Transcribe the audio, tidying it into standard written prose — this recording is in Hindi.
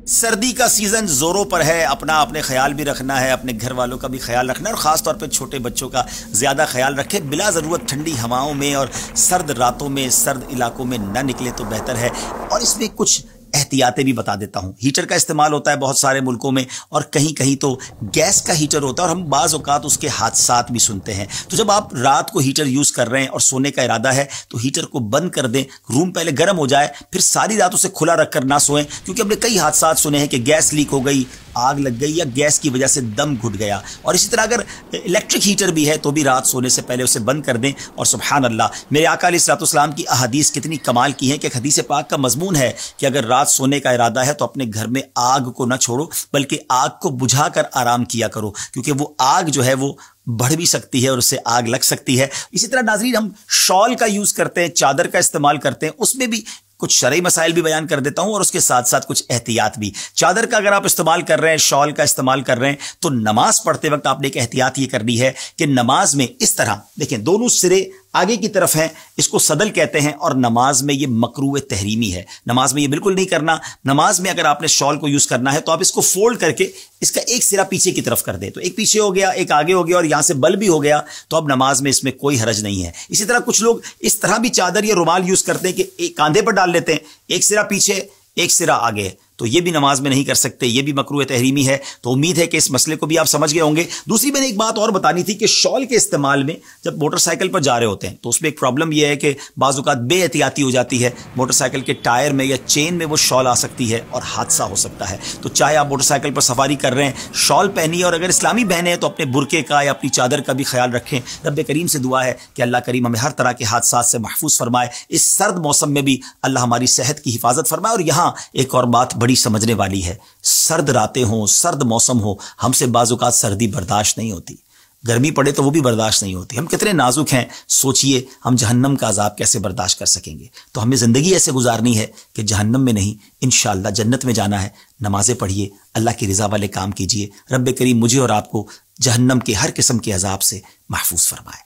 सर्दी का सीज़न ज़ोरों पर है। अपने ख्याल भी रखना है, अपने घर वालों का भी ख्याल रखना है और ख़ास तौर पे छोटे बच्चों का ज़्यादा ख्याल रखें। बिला ज़रूरत ठंडी हवाओं में और सर्द रातों में सर्द इलाकों में न निकले तो बेहतर है। और इसमें कुछ एहतियातें भी बता देता हूँ। हीटर का इस्तेमाल होता है बहुत सारे मुल्कों में और कहीं कहीं तो गैस का हीटर होता है और हम बाज़ औक़ात उसके हादसात भी सुनते हैं। तो जब आप रात को हीटर यूज़ कर रहे हैं और सोने का इरादा है तो हीटर को बंद कर दें, रूम पहले गर्म हो जाए, फिर सारी रात उसे खुला रख कर ना सोएं, क्योंकि हमने कई हादसात सुने हैं कि गैस लीक हो गई, आग लग गई या गैस की वजह से दम घुट गया। और इसी तरह अगर इलेक्ट्रिक हीटर भी है तो भी रात सोने से पहले उसे बंद कर दें। और सुभान अल्लाह, मेरे आका अलैहिस्सलाम की अहादीस कितनी कमाल की हैं कि एक हदीस पाक का मजमून है कि अगर रात सोने का इरादा है तो अपने घर में आग को ना छोड़ो, बल्कि आग को बुझा कर आराम किया करो, क्योंकि वो आग जो है वो बढ़ भी सकती है और उससे आग लग सकती है। इसी तरह नाज़रीन, हम शॉल का यूज़ करते हैं, चादर का इस्तेमाल करते हैं, उसमें भी कुछ शरई मसाइल भी बयान कर देता हूं और उसके साथ साथ कुछ एहतियात भी। चादर का अगर आप इस्तेमाल कर रहे हैं, शॉल का इस्तेमाल कर रहे हैं, तो नमाज पढ़ते वक्त आपने एक एहतियात ये करनी है कि नमाज में इस तरह देखें, दोनों सिरे आगे की तरफ हैं, इसको सदल कहते हैं और नमाज में ये मकरूह तहरीमी है। नमाज में ये बिल्कुल नहीं करना। नमाज में अगर आपने शॉल को यूज करना है तो आप इसको फोल्ड करके इसका एक सिरा पीछे की तरफ कर दें, तो एक पीछे हो गया, एक आगे हो गया और यहां से बल भी हो गया, तो अब नमाज में इसमें कोई हरज नहीं है। इसी तरह कुछ लोग इस तरह भी चादर या रुमाल यूज करते हैं कि एक कांधे पर डाल लेते हैं, एक सिरा पीछे एक सिरा आगे, तो ये भी नमाज में नहीं कर सकते, ये भी मकरूह तहरीमी है। तो उम्मीद है कि इस मसले को भी आप समझ गए होंगे। दूसरी मैंने एक बात और बतानी थी कि शॉल के इस्तेमाल में जब मोटरसाइकिल पर जा रहे होते हैं तो उसमें एक प्रॉब्लम यह है कि बाज़ औक़ात बेएहतियाती हो जाती है, मोटरसाइकिल के टायर में या चेन में वो शॉल आ सकती है और हादसा हो सकता है। तो चाहे आप मोटरसाइकिल पर सवारी कर रहे हैं, शॉल पहनिए और अगर इस्लामी बहनें हैं तो अपने बुरके का या अपनी चादर का भी ख्याल रखें। रब्बे करीम से दुआ है कि अल्लाह करीम हमें हर तरह के हादसात से महफूज फरमाए। इस सर्द मौसम में भी अल्लाह हमारी सेहत की हिफाजत फरमाए। और यहाँ एक और बात बड़ी समझने वाली है, सर्द रातें हों, सर्द मौसम हो, हमसे बाज़-औक़ात सर्दी बर्दाश्त नहीं होती, गर्मी पड़े तो वो भी बर्दाश्त नहीं होती। हम कितने नाजुक हैं, सोचिए हम जहन्नम का अज़ाब कैसे बर्दाश्त कर सकेंगे। तो हमें ज़िंदगी ऐसे गुजारनी है कि जहन्नम में नहीं, इंशाअल्लाह जन्नत में जाना है। नमाज़ें पढ़िए, अल्लाह की रज़ा वाले काम कीजिए। रब्बे करीम मुझे और आपको जहन्नम के हर किस्म के अज़ाब से महफूज फरमाए।